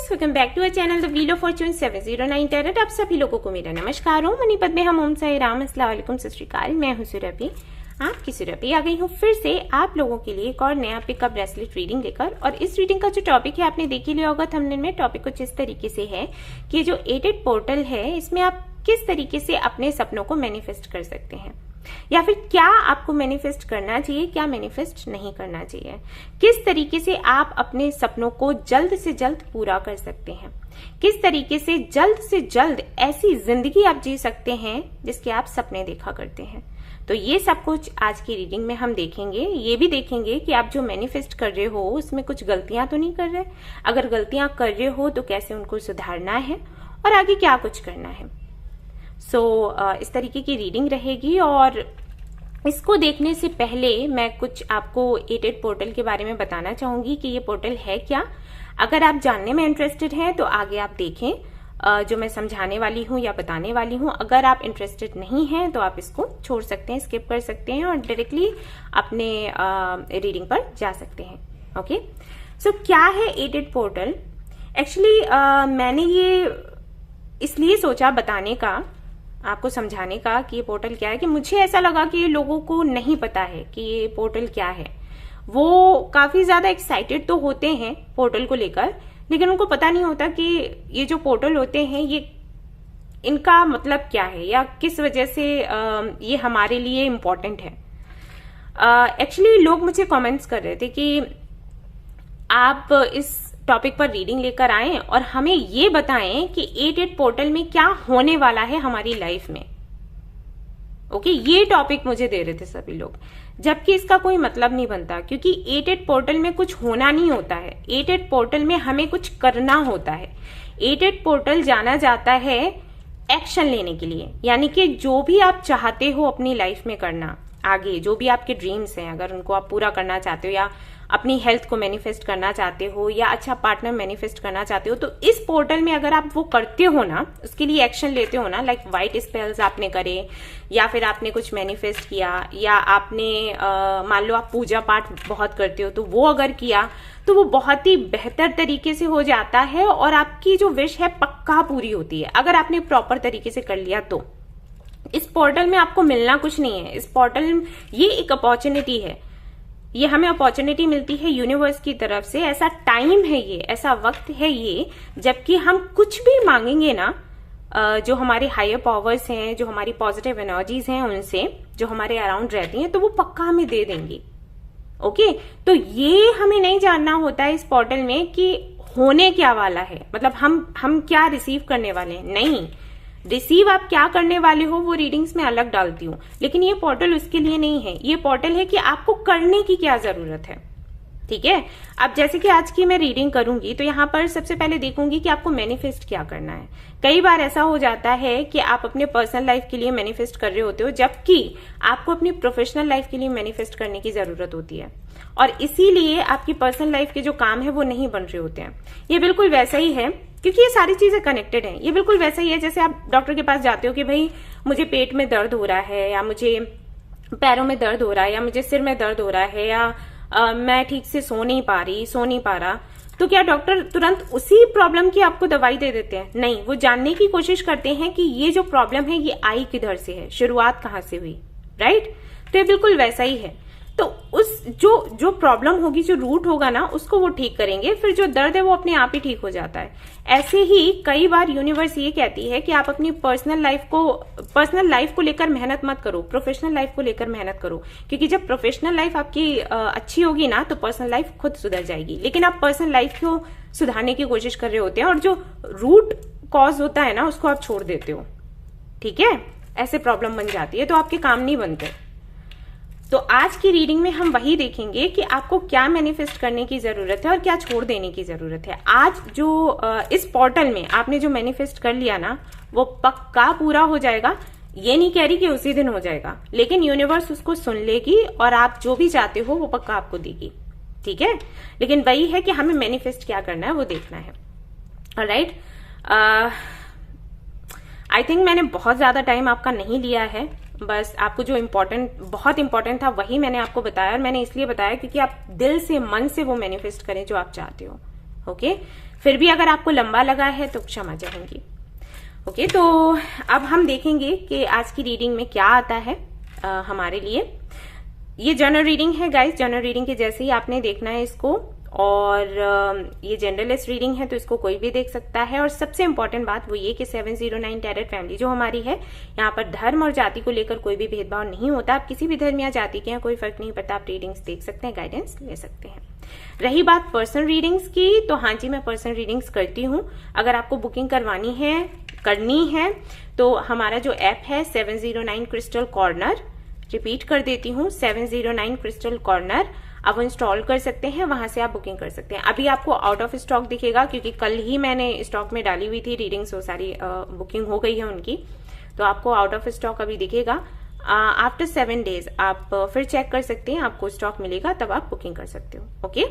Friends, welcome back to our channel the wheel of fortune 709 tarot. आप सभी लोगों को मेरा नमस्कार हो। मनीपत में हम ओम साई राम, अस्सलाम वालेकुम, सत श्री अकाल। मैं हूं सुरभि, आपकी सुरभि आ गई हूं फिर से आप लोगों के लिए एक और नया पिकअप ब्रेसलेट रीडिंग लेकर। और इस रीडिंग का जो टॉपिक है आपने देख ही लिया होगा थंबनेल में। टॉपिक कुछ इस तरीके से है कि जो एडेड पोर्टल है इसमें आप किस तरीके से अपने सपनों को मैनिफेस्ट कर सकते हैं, या फिर क्या आपको मैनिफेस्ट करना चाहिए, क्या मैनिफेस्ट नहीं करना चाहिए, किस तरीके से आप अपने सपनों को जल्द से जल्द पूरा कर सकते हैं, किस तरीके से जल्द ऐसी जिंदगी आप जी सकते हैं जिसके आप सपने देखा करते हैं। तो ये सब कुछ आज की रीडिंग में हम देखेंगे। ये भी देखेंगे कि आप जो मैनिफेस्ट कर रहे हो उसमें कुछ गलतियां तो नहीं कर रहे, अगर गलतियां कर रहे हो तो कैसे उनको सुधारना है और आगे क्या कुछ करना है। इस तरीके की रीडिंग रहेगी। और इसको देखने से पहले मैं कुछ आपको एडेड पोर्टल के बारे में बताना चाहूंगी कि ये पोर्टल है क्या। अगर आप जानने में इंटरेस्टेड हैं तो आगे आप देखें जो मैं समझाने वाली हूँ या बताने वाली हूँ। अगर आप इंटरेस्टेड नहीं हैं तो आप इसको छोड़ सकते हैं, स्किप कर सकते हैं और डायरेक्टली अपने रीडिंग पर जा सकते हैं। ओके, सो क्या है एडेड पोर्टल? एक्चुअली मैंने ये इसलिए सोचा बताने का, आपको समझाने का कि ये पोर्टल क्या है, कि मुझे ऐसा लगा कि ये लोगों को नहीं पता है कि ये पोर्टल क्या है। वो काफी ज्यादा एक्साइटेड तो होते हैं पोर्टल को लेकर, लेकिन उनको पता नहीं होता कि ये जो पोर्टल होते हैं ये इनका मतलब क्या है या किस वजह से ये हमारे लिए इम्पोर्टेंट है। एक्चुअली लोग मुझे कमेंट्स कर रहे थे कि आप इस टॉपिक पर रीडिंग लेकर आएं और हमें ये बताएं कि एडेड पोर्टल में क्या होने वाला है हमारी लाइफ में। ओके, ये टॉपिक मुझे दे रहे थे सभी लोग, जबकि इसका कोई मतलब नहीं बनता, क्योंकि एडेड पोर्टल में कुछ होना नहीं होता है। एडेड पोर्टल में हमें कुछ करना होता है। एडेड पोर्टल जाना जाता है एक्शन लेने के लिए, यानी कि जो भी आप चाहते हो अपनी लाइफ में करना, आगे जो भी आपके ड्रीम्स हैं, अगर उनको आप पूरा करना चाहते हो, या अपनी हेल्थ को मैनिफेस्ट करना चाहते हो, या अच्छा पार्टनर मैनिफेस्ट करना चाहते हो, तो इस पोर्टल में अगर आप वो करते हो ना, उसके लिए एक्शन लेते हो ना, लाइक वाइट स्पेल्स आपने करे, या फिर आपने कुछ मैनिफेस्ट किया, या आपने मान लो आप पूजा पाठ बहुत करते हो तो वो अगर किया तो वो बहुत ही बेहतर तरीके से हो जाता है और आपकी जो विश है पक्का पूरी होती है, अगर आपने प्रॉपर तरीके से कर लिया तो। इस पोर्टल में आपको मिलना कुछ नहीं है। इस पोर्टल ये एक अपॉर्चुनिटी है, ये हमें अपॉर्चुनिटी मिलती है यूनिवर्स की तरफ से। ऐसा टाइम है ये, ऐसा वक्त है ये, जबकि हम कुछ भी मांगेंगे ना, जो हमारे हायर पावर्स हैं, जो हमारी पॉजिटिव एनर्जीज हैं, उनसे जो हमारे अराउंड रहती हैं, तो वो पक्का हमें दे देंगी। ओके, तो ये हमें नहीं जानना होता है इस पोर्टल में कि होने क्या वाला है, मतलब हम क्या रिसीव करने वाले हैं। नहीं, रिसीव आप क्या करने वाले हो वो रीडिंग्स में अलग डालती हूँ, लेकिन ये पोर्टल उसके लिए नहीं है। ये पोर्टल है कि आपको करने की क्या जरूरत है। ठीक है, अब जैसे कि आज की मैं रीडिंग करूंगी तो यहाँ पर सबसे पहले देखूंगी कि आपको मैनिफेस्ट क्या करना है। कई बार ऐसा हो जाता है कि आप अपने पर्सनल लाइफ के लिए मैनिफेस्ट कर रहे होते हो, जबकि आपको अपनी प्रोफेशनल लाइफ के लिए मैनिफेस्ट करने की जरूरत होती है, और इसीलिए आपकी पर्सनल लाइफ के जो काम है वो नहीं बन रहे होते हैं। ये बिल्कुल वैसा ही है, क्योंकि ये सारी चीजें कनेक्टेड हैं। ये बिल्कुल वैसा ही है जैसे आप डॉक्टर के पास जाते हो कि भाई मुझे पेट में दर्द हो रहा है, या मुझे पैरों में दर्द हो रहा है, या मुझे सिर में दर्द हो रहा है, या मैं ठीक से सो नहीं पा रहा, तो क्या डॉक्टर तुरंत उसी प्रॉब्लम की आपको दवाई दे देते हैं? नहीं, वो जानने की कोशिश करते हैं कि ये जो प्रॉब्लम है ये आई किधर से है, शुरुआत कहाँ से हुई। राइट, तो ये बिल्कुल वैसा ही है। तो उस जो प्रॉब्लम होगी, जो रूट होगा ना, उसको वो ठीक करेंगे, फिर जो दर्द है वो अपने आप ही ठीक हो जाता है। ऐसे ही कई बार यूनिवर्स ये कहती है कि आप अपनी पर्सनल लाइफ को लेकर मेहनत मत करो, प्रोफेशनल लाइफ को लेकर मेहनत करो, क्योंकि जब प्रोफेशनल लाइफ आपकी अच्छी होगी ना तो पर्सनल लाइफ खुद सुधर जाएगी। लेकिन आप पर्सनल लाइफ को सुधारने की कोशिश कर रहे होते हैं और जो रूट कॉज होता है ना उसको आप छोड़ देते हो। ठीक है, ऐसे प्रॉब्लम बन जाती है, तो आपके काम नहीं बनते। तो आज की रीडिंग में हम वही देखेंगे कि आपको क्या मैनिफेस्ट करने की जरूरत है और क्या छोड़ देने की जरूरत है। आज जो इस पोर्टल में आपने जो मैनिफेस्ट कर लिया ना वो पक्का पूरा हो जाएगा। ये नहीं कह रही कि उसी दिन हो जाएगा, लेकिन यूनिवर्स उसको सुन लेगी और आप जो भी चाहते हो वो पक्का आपको देगी। ठीक है, लेकिन वही है कि हमें मैनिफेस्ट क्या करना है वो देखना है। ऑलराइट, आई थिंक मैंने बहुत ज्यादा टाइम आपका नहीं लिया है, बस आपको जो बहुत इंपॉर्टेंट था वही मैंने आपको बताया, और मैंने इसलिए बताया क्योंकि आप दिल से मन से वो मैनिफेस्ट करें जो आप चाहते हो। ओके, फिर भी अगर आपको लंबा लगा है तो क्षमा चाहूंगी। ओके, तो अब हम देखेंगे कि आज की रीडिंग में क्या आता है हमारे लिए। ये जनरल रीडिंग है गाइस, जनरल रीडिंग के जैसे ही आपने देखना है इसको, और ये जनरलिस्ट रीडिंग है तो इसको कोई भी देख सकता है। और सबसे इंपॉर्टेंट बात वो ये कि 709 टैरेट फैमिली जो हमारी है, यहाँ पर धर्म और जाति को लेकर कोई भी भेदभाव नहीं होता। आप किसी भी धर्म या जाति के हैं, कोई फर्क नहीं पड़ता, आप रीडिंग्स देख सकते हैं, गाइडेंस ले सकते हैं। रही बात पर्सनल रीडिंग्स की, तो हाँ जी, मैं पर्सनल रीडिंग्स करती हूँ। अगर आपको बुकिंग करनी है तो हमारा जो ऐप है 709 क्रिस्टल कॉर्नर, रिपीट कर देती हूँ, 709 क्रिस्टल कॉर्नर, आप इंस्टॉल कर सकते हैं, वहां से आप बुकिंग कर सकते हैं। अभी आपको आउट ऑफ स्टॉक दिखेगा क्योंकि कल ही मैंने स्टॉक में डाली हुई थी रीडिंग्स, वो सारी बुकिंग हो गई है उनकी, तो आपको आउट ऑफ स्टॉक अभी दिखेगा। आफ्टर 7 डेज आप फिर चेक कर सकते हैं, आपको स्टॉक मिलेगा तब आप बुकिंग कर सकते हो। ओके,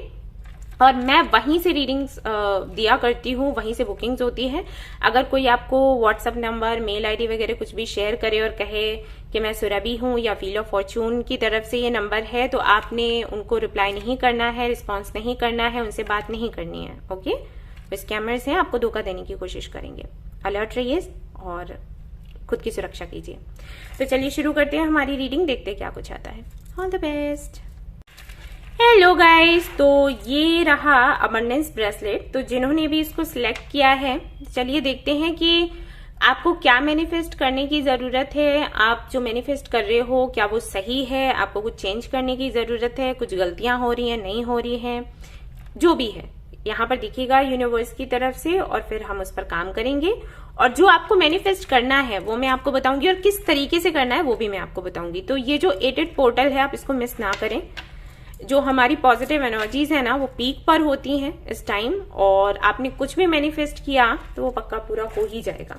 और मैं वहीं से रीडिंग्स दिया करती हूँ, वहीं से बुकिंग्स होती है। अगर कोई आपको व्हाट्सएप नंबर, मेल आईडी वगैरह कुछ भी शेयर करे और कहे कि मैं सुरभि हूँ या व्हील ऑफ फॉर्चून की तरफ से ये नंबर है, तो आपने उनको रिप्लाई नहीं करना है, रिस्पॉन्स नहीं करना है, उनसे बात नहीं करनी है। ओके, वो स्कैमर्स हैं, आपको धोखा देने की कोशिश करेंगे। अलर्ट रहिए और खुद की सुरक्षा कीजिए। तो चलिए शुरू करते हैं हमारी रीडिंग, देखते हैं क्या कुछ आता है। All the best. Hello guys, तो ये रहा अबंडेंस ब्रेसलेट। तो जिन्होंने भी इसको सिलेक्ट किया है, चलिए देखते हैं कि आपको क्या मैनिफेस्ट करने की जरूरत है। आप जो मैनिफेस्ट कर रहे हो क्या वो सही है, आपको कुछ चेंज करने की जरूरत है, कुछ गलतियां हो रही हैं, नहीं हो रही हैं, जो भी है यहाँ पर दिखेगा यूनिवर्स की तरफ से, और फिर हम उस पर काम करेंगे। और जो आपको मैनिफेस्ट करना है वो मैं आपको बताऊंगी, और किस तरीके से करना है वो भी मैं आपको बताऊंगी। तो ये जो 8 पोर्टल है, आप इसको मिस ना करें। जो हमारी पॉजिटिव एनर्जीज है ना, वो पीक पर होती हैं इस टाइम, और आपने कुछ भी मैनिफेस्ट किया तो वो पक्का पूरा हो ही जाएगा।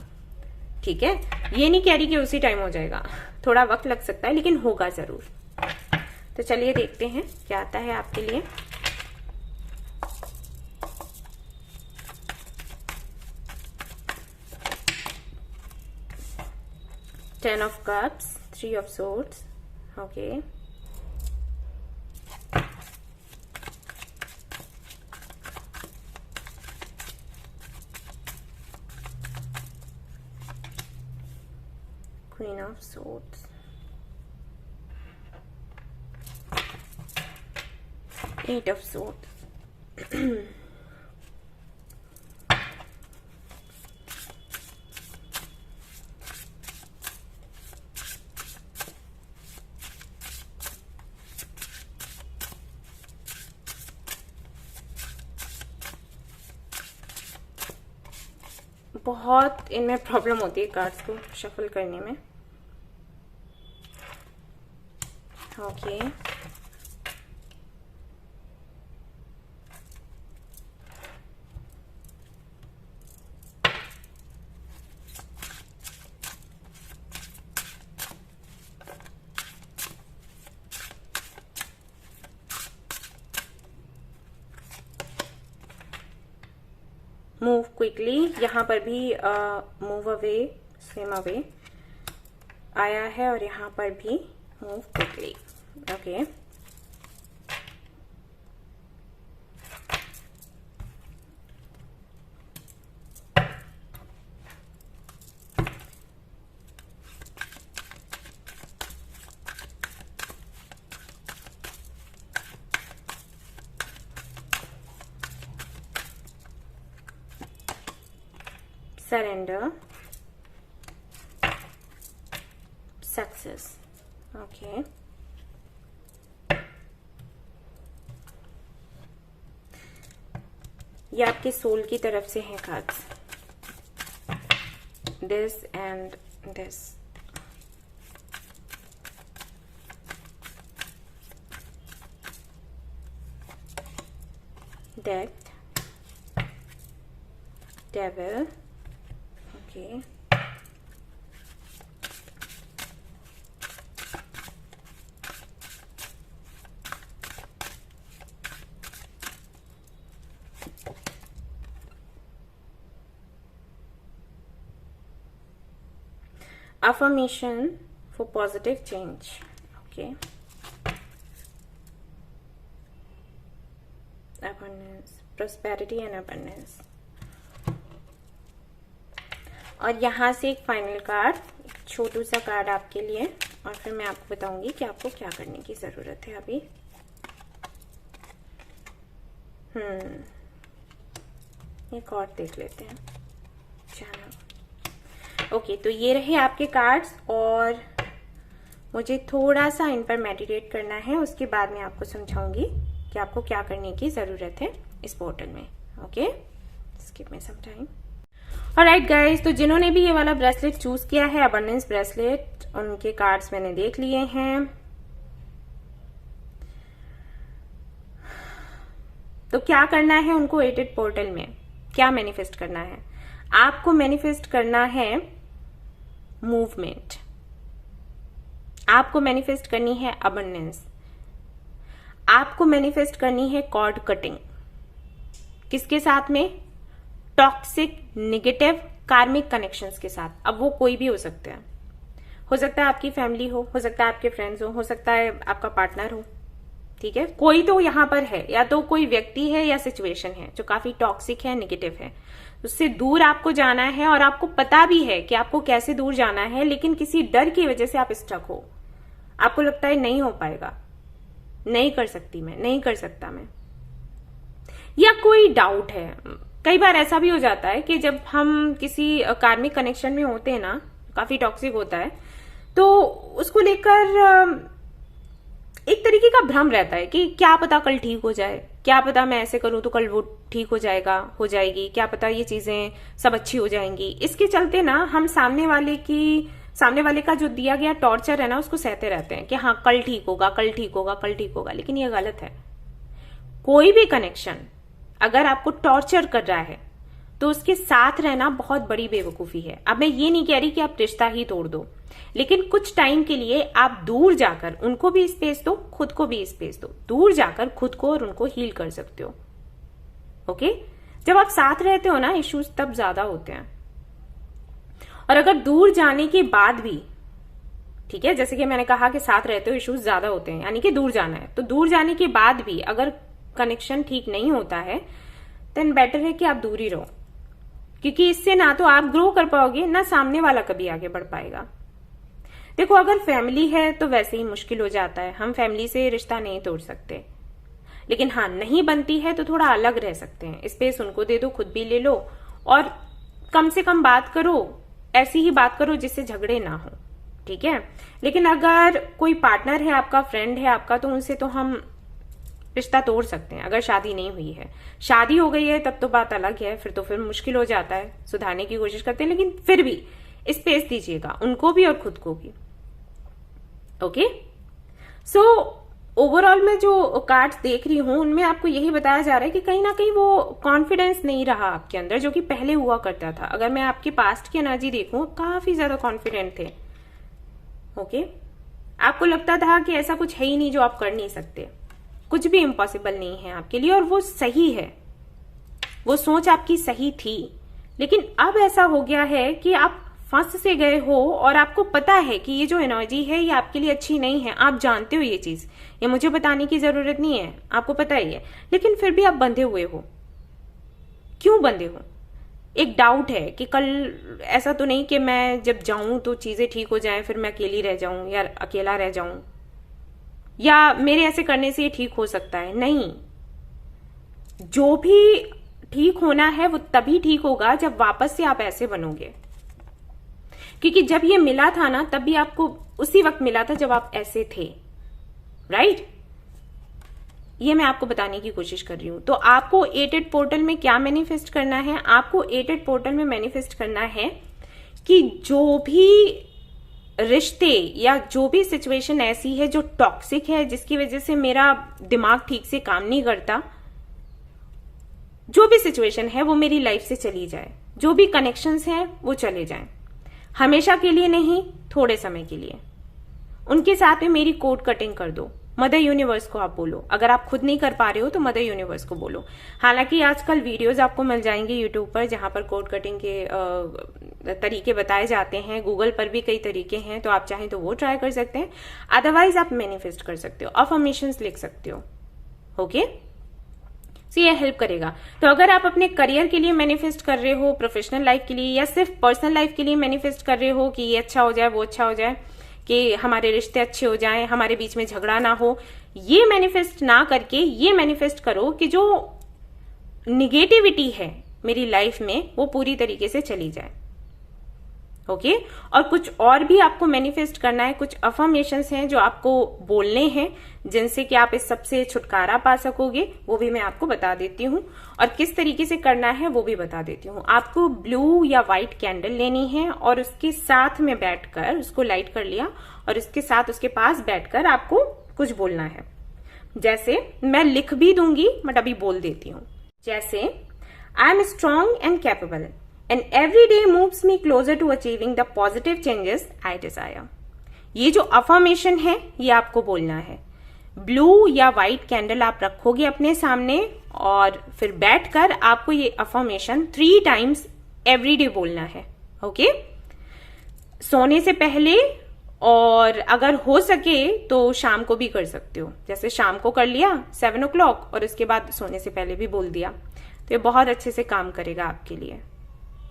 ठीक है, ये नहीं कह रही कि उसी टाइम हो जाएगा, थोड़ा वक्त लग सकता है लेकिन होगा जरूर। तो चलिए देखते हैं क्या आता है आपके लिए। Ten of Cups, 3 of Swords, okay. Queen of Swords, 8 of Swords. बहुत इनमें प्रॉब्लम होती है कार्ड्स को शफल करने में। ओके, मूव क्विकली, यहाँ पर भी मूव अवे, स्विम अवे आया है, और यहाँ पर भी move quickly. Okay, surrender, success. Okay, ये आपके सोल की तरफ से हैं cards, this and this. Death, devil, okay. Affirmation for positive change. Okay. Abundance, prosperity and abundance. और यहाँ से एक फाइनल कार्ड, एक छोटू सा कार्ड आपके लिए, और फिर मैं आपको बताऊंगी कि आपको क्या करने की जरूरत है अभी। एक और देख लेते हैं। चलो ओके, तो ये रहे आपके कार्ड्स, और मुझे थोड़ा सा इन पर मेडिटेट करना है, उसके बाद मैं आपको समझाऊंगी कि आपको क्या करने की जरूरत है इस पोर्टल में। Okay, give me some time. Alright guys, तो जिन्होंने भी ये वाला ब्रेसलेट चूज किया है, अबंडेंस ब्रेसलेट, उनके कार्ड्स मैंने देख लिए हैं। तो क्या करना है उनको 88 पोर्टल में, क्या मैनिफेस्ट करना है? आपको मैनिफेस्ट करना है मूवमेंट, आपको मैनिफेस्ट करनी है अबंडेंस, आपको मैनिफेस्ट करनी है कॉर्ड कटिंग। किसके साथ में? टॉक्सिक, नेगेटिव, कार्मिक कनेक्शंस के साथ। अब वो कोई भी हो सकते हैं, हो सकता है आपकी फैमिली हो सकता है आपके फ्रेंड्स हो सकता है आपका पार्टनर हो, ठीक है? कोई तो यहां पर है, या तो कोई व्यक्ति है या सिचुएशन है जो काफी टॉक्सिक है, नेगेटिव है। उससे दूर आपको जाना है, और आपको पता भी है कि आपको कैसे दूर जाना है, लेकिन किसी डर की वजह से आप स्टक हो। आपको लगता है नहीं हो पाएगा, नहीं कर सकती मैं, नहीं कर सकता मैं, या कोई डाउट है। कई बार ऐसा भी हो जाता है कि जब हम किसी कार्मिक कनेक्शन में होते हैं ना, काफी टॉक्सिक होता है, तो उसको लेकर एक तरीके का भ्रम रहता है कि क्या पता कल ठीक हो जाए, क्या पता मैं ऐसे करूं तो कल वो ठीक हो जाएगा, हो जाएगी, क्या पता ये चीजें सब अच्छी हो जाएंगी। इसके चलते ना हम सामने वाले का जो दिया गया टॉर्चर है ना, उसको सहते रहते हैं कि हाँ कल ठीक होगा, कल ठीक होगा, कल ठीक होगा। लेकिन ये गलत है। कोई भी कनेक्शन अगर आपको टॉर्चर कर रहा है तो उसके साथ रहना बहुत बड़ी बेवकूफी है। अब मैं ये नहीं कह रही कि आप रिश्ता ही तोड़ दो, लेकिन कुछ टाइम के लिए आप दूर जाकर उनको भी स्पेस दो, खुद को भी स्पेस दो। दूर जाकर खुद को और उनको हील कर सकते हो। ओके, जब आप साथ रहते हो ना, इश्यूज तब ज्यादा होते हैं। और अगर दूर जाने के बाद भी, ठीक है, जैसे कि मैंने कहा कि साथ रहते हो इश्यूज ज्यादा होते हैं, यानी कि दूर जाना है, तो दूर जाने के बाद भी अगर कनेक्शन ठीक नहीं होता है, देन बेटर है कि आप दूर ही रहो, क्योंकि इससे ना तो आप ग्रो कर पाओगे, ना सामने वाला कभी आगे बढ़ पाएगा। देखो, अगर फैमिली है तो वैसे ही मुश्किल हो जाता है, हम फैमिली से रिश्ता नहीं तोड़ सकते, लेकिन हाँ नहीं बनती है तो थोड़ा अलग रह सकते हैं। स्पेस उनको दे दो, खुद भी ले लो, और कम से कम बात करो, ऐसी ही बात करो जिससे झगड़े ना हो, ठीक है? लेकिन अगर कोई पार्टनर है आपका, फ्रेंड है आपका, तो उनसे तो हम रिश्ता तोड़ सकते हैं अगर शादी नहीं हुई है। शादी हो गई है तब तो बात अलग है, फिर मुश्किल हो जाता है, सुधारने की कोशिश करते हैं, लेकिन फिर भी स्पेस दीजिएगा उनको भी और खुद को भी। ओके, सो ओवरऑल मैं जो कार्ड्स देख रही हूं उनमें आपको यही बताया जा रहा है कि कहीं ना कहीं वो कॉन्फिडेंस नहीं रहा आपके अंदर, जो कि पहले हुआ करता था। अगर मैं आपके पास्ट की एनर्जी देखूं, काफी ज्यादा कॉन्फिडेंट थे। ओके, आपको लगता था कि ऐसा कुछ है ही नहीं जो आप कर नहीं सकते, कुछ भी इम्पॉसिबल नहीं है आपके लिए, और वो सही है, वो सोच आपकी सही थी। लेकिन अब ऐसा हो गया है कि आप फंस से गए हो, और आपको पता है कि ये जो एनर्जी है ये आपके लिए अच्छी नहीं है। आप जानते हो ये चीज, ये मुझे बताने की जरूरत नहीं है, आपको पता ही है, लेकिन फिर भी आप बंधे हुए हो। क्यों बंधे हो? एक डाउट है कि कल ऐसा तो नहीं कि मैं जब जाऊं तो चीजें ठीक हो जाएं, फिर मैं अकेली रह जाऊं या अकेला रह जाऊं, या मेरे ऐसे करने से ये ठीक हो सकता है। नहीं, जो भी ठीक होना है वो तभी ठीक होगा जब वापस से आप ऐसे बनोगे। क्योंकि जब ये मिला था ना, तब भी आपको उसी वक्त मिला था जब आप ऐसे थे, राइट? ये मैं आपको बताने की कोशिश कर रही हूं। तो आपको 88 पोर्टल में क्या मैनिफेस्ट करना है? आपको 88 पोर्टल में मैनिफेस्ट करना है कि जो भी रिश्ते या जो भी सिचुएशन ऐसी है जो टॉक्सिक है, जिसकी वजह से मेरा दिमाग ठीक से काम नहीं करता, जो भी सिचुएशन है वो मेरी लाइफ से चली जाए, जो भी कनेक्शंस हैं वो चले जाएं, हमेशा के लिए नहीं, थोड़े समय के लिए। उनके साथ में मेरी कोड कटिंग कर दो। मदर यूनिवर्स को आप बोलो, अगर आप खुद नहीं कर पा रहे हो तो मदर यूनिवर्स को बोलो। हालांकि आजकल वीडियोस आपको मिल जाएंगे यूट्यूब पर जहां पर कोड कटिंग के तरीके बताए जाते हैं, गूगल पर भी कई तरीके हैं, तो आप चाहें तो वो ट्राई कर सकते हैं। अदरवाइज आप मैनिफेस्ट कर सकते हो, अफर्मेशंस लिख सकते हो। ओके, सो ये हेल्प करेगा। तो अगर आप अपने करियर के लिए मैनिफेस्ट कर रहे हो, प्रोफेशनल लाइफ के लिए, या सिर्फ पर्सनल लाइफ के लिए मैनिफेस्ट कर रहे हो कि ये अच्छा हो जाए, वो अच्छा हो जाए, कि हमारे रिश्ते अच्छे हो जाएं, हमारे बीच में झगड़ा ना हो, ये मैनिफेस्ट ना करके ये मैनिफेस्ट करो कि जो निगेटिविटी है मेरी लाइफ में वो पूरी तरीके से चली जाए। ओके और कुछ और भी आपको मैनिफेस्ट करना है, कुछ अफर्मेशंस हैं जो आपको बोलने हैं जिनसे कि आप इस सबसे छुटकारा पा सकोगे, वो भी मैं आपको बता देती हूँ। और किस तरीके से करना है वो भी बता देती हूँ। आपको ब्लू या व्हाइट कैंडल लेनी है और उसके साथ में बैठकर, उसको लाइट कर लिया और उसके साथ उसके पास बैठकर आपको कुछ बोलना है। जैसे मैं लिख भी दूंगी बट अभी बोल देती हूँ। जैसे I am strong and capable and every day moves me closer to achieving the positive changes I desire। ये जो अफर्मेशन है ये आपको बोलना है। ब्लू या व्हाइट कैंडल आप रखोगे अपने सामने और फिर बैठकर आपको ये अफर्मेशन 3 टाइम्स एवरी डे बोलना है। ओके सोने से पहले, और अगर हो सके तो शाम को भी कर सकते हो। जैसे शाम को कर लिया 7 o'clock और उसके बाद सोने से पहले भी बोल दिया, तो ये बहुत अच्छे से काम करेगा आपके लिए।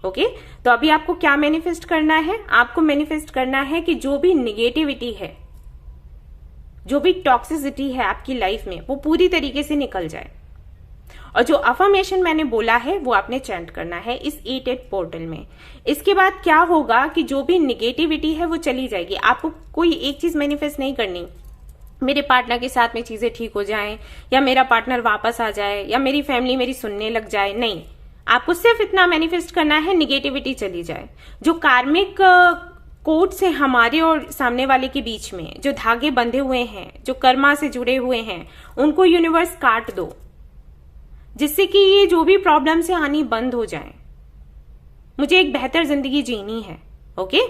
ओके तो अभी आपको क्या मैनिफेस्ट करना है? आपको मैनिफेस्ट करना है कि जो भी निगेटिविटी है, जो भी टॉक्सिसिटी है आपकी लाइफ में, वो पूरी तरीके से निकल जाए। और जो अफर्मेशन मैंने बोला है वो आपने चैंट करना है इस 8-8 पोर्टल में। इसके बाद क्या होगा कि जो भी निगेटिविटी है वो चली जाएगी। आपको कोई एक चीज मैनिफेस्ट नहीं करनी, मेरे पार्टनर के साथ में चीजें ठीक हो जाएं, या मेरा पार्टनर वापस आ जाए, या मेरी फैमिली मेरी सुनने लग जाए। नहीं, आपको सिर्फ इतना मैनिफेस्ट करना है निगेटिविटी चली जाए। जो कार्मिक कोड्स हैं हमारे और सामने वाले के बीच में, जो धागे बंधे हुए हैं, जो कर्मा से जुड़े हुए हैं, उनको यूनिवर्स काट दो, जिससे कि ये जो भी प्रॉब्लम से आनी बंद हो जाए। मुझे एक बेहतर जिंदगी जीनी है। ओके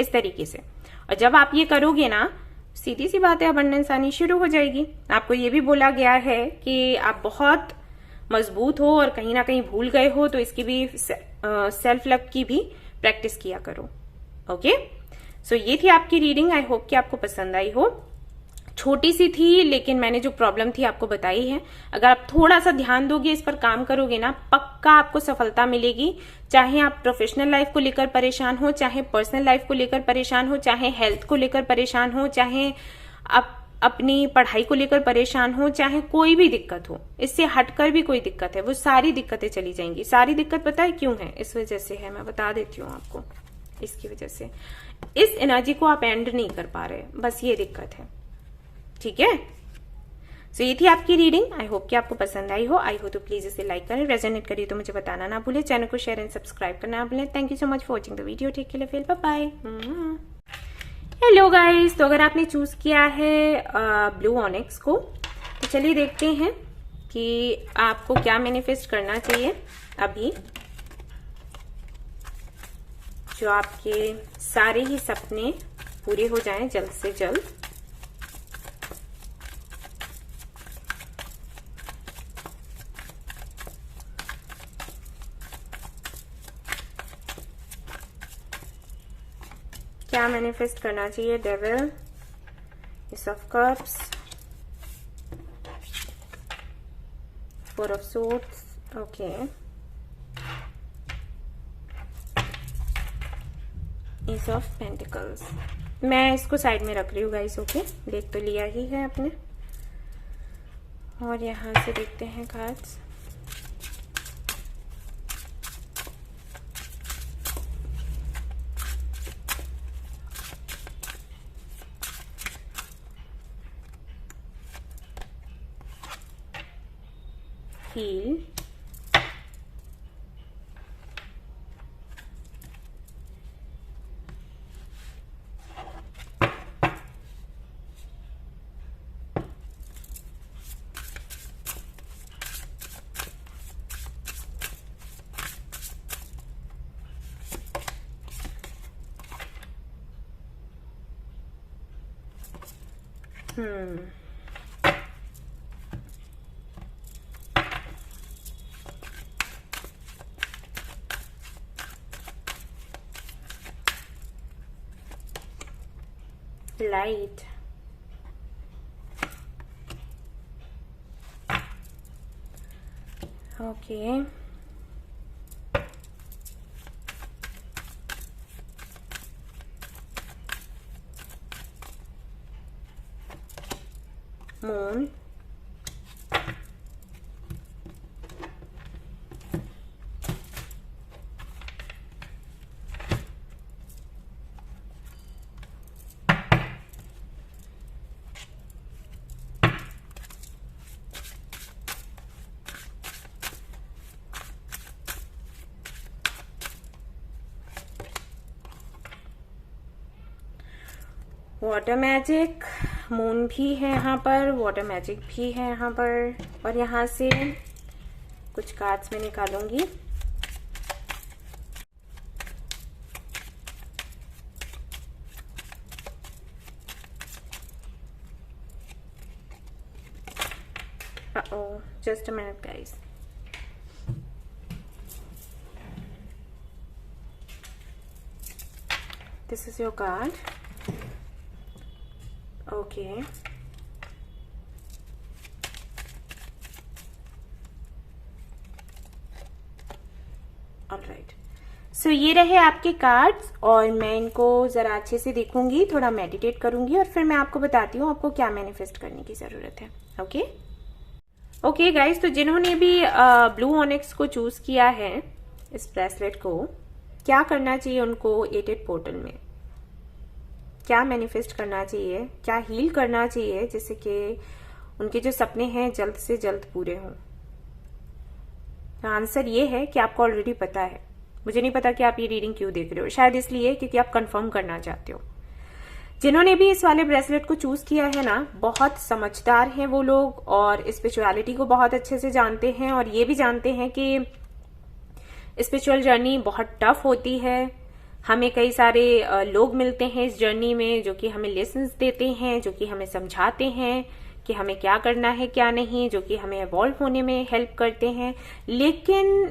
इस तरीके से। और जब आप ये करोगे ना, सीधी सी बात है, अबंडेंस आनी शुरू हो जाएगी। आपको ये भी बोला गया है कि आप बहुत मजबूत हो और कहीं ना कहीं भूल गए हो, तो इसकी भी सेल्फ लव की भी प्रैक्टिस किया करो। ओके सो ये थी आपकी रीडिंग। आई होप कि आपको पसंद आई हो। छोटी सी थी लेकिन मैंने जो प्रॉब्लम थी आपको बताई है। अगर आप थोड़ा सा ध्यान दोगे, इस पर काम करोगे ना, पक्का आपको सफलता मिलेगी। चाहे आप प्रोफेशनल लाइफ को लेकर परेशान हो, चाहे पर्सनल लाइफ को लेकर परेशान हो, चाहे हेल्थ को लेकर परेशान हो, चाहे आप अपनी पढ़ाई को लेकर परेशान हो, चाहे कोई भी दिक्कत हो, इससे हटकर भी कोई दिक्कत है, वो सारी दिक्कतें चली जाएंगी। सारी दिक्कत पता है क्यों है? इस वजह से है, मैं बता देती हूँ आपको। इसकी वजह से इस एनर्जी को आप एंड नहीं कर पा रहे, बस ये दिक्कत है। ठीक है सो ये थी आपकी रीडिंग। आई होप कि आपको पसंद आई हो। आई हो तो प्लीज इसे लाइक करें, रेजोनेट करिए तो मुझे बताना ना भूले, चैनल को शेयर एंड सब्सक्राइब करना ना भूलें। Thank you so much for watching the video. Take care, फिर बाय बाय। हेलो गाइस, तो अगर आपने चूज किया है ब्लू ऑनिक्स को, तो चलिए देखते हैं कि आपको क्या मैनिफेस्ट करना चाहिए अभी, जो आपके सारे ही सपने पूरे हो जाएं जल्द से जल्द। क्या मैनिफेस्ट करना चाहिए? Devil, S of cups, 4 of swords, okay, S of pentacles. मैं इसको साइड में रख रही हूँ गाइस। ओके देख तो लिया ही है आपने, और यहाँ से देखते हैं cards. Heal, light, okay, moon, water magic, moon भी है यहाँ पर, वाटर मैजिक भी है यहाँ पर, और यहाँ से कुछ कार्ड्स मैं निकालूंगी। Uh-oh, just a minute guys. This is your card. Okay. Alright, so ये रहे आपके कार्ड्स, और मैं इनको जरा अच्छे से देखूंगी, थोड़ा मेडिटेट करूंगी, और फिर मैं आपको बताती हूँ आपको क्या मैनिफेस्ट करने की जरूरत है। ओके ओके गाइस, तो जिन्होंने भी ब्लू ऑनिक्स को चूज किया है, इस ब्रेसलेट को, क्या करना चाहिए उनको 88 पोर्टल में, क्या मैनिफेस्ट करना चाहिए, क्या हील करना चाहिए जिससे कि उनके जो सपने हैं जल्द से जल्द पूरे हों। आंसर ये है कि आपको ऑलरेडी पता है। मुझे नहीं पता कि आप ये रीडिंग क्यों देख रहे हो, शायद इसलिए क्योंकि आप कंफर्म करना चाहते हो। जिन्होंने भी इस वाले ब्रेसलेट को चूज किया है ना, बहुत समझदार हैं वो लोग, और स्पिरिचुअलिटी को बहुत अच्छे से जानते हैं, और ये भी जानते हैं कि स्पिरिचुअल जर्नी बहुत टफ होती है। हमें कई सारे लोग मिलते हैं इस जर्नी में जो कि हमें लेसन्स देते हैं, जो कि हमें समझाते हैं कि हमें क्या करना है क्या नहीं, जो कि हमें इवॉल्व होने में हेल्प करते हैं। लेकिन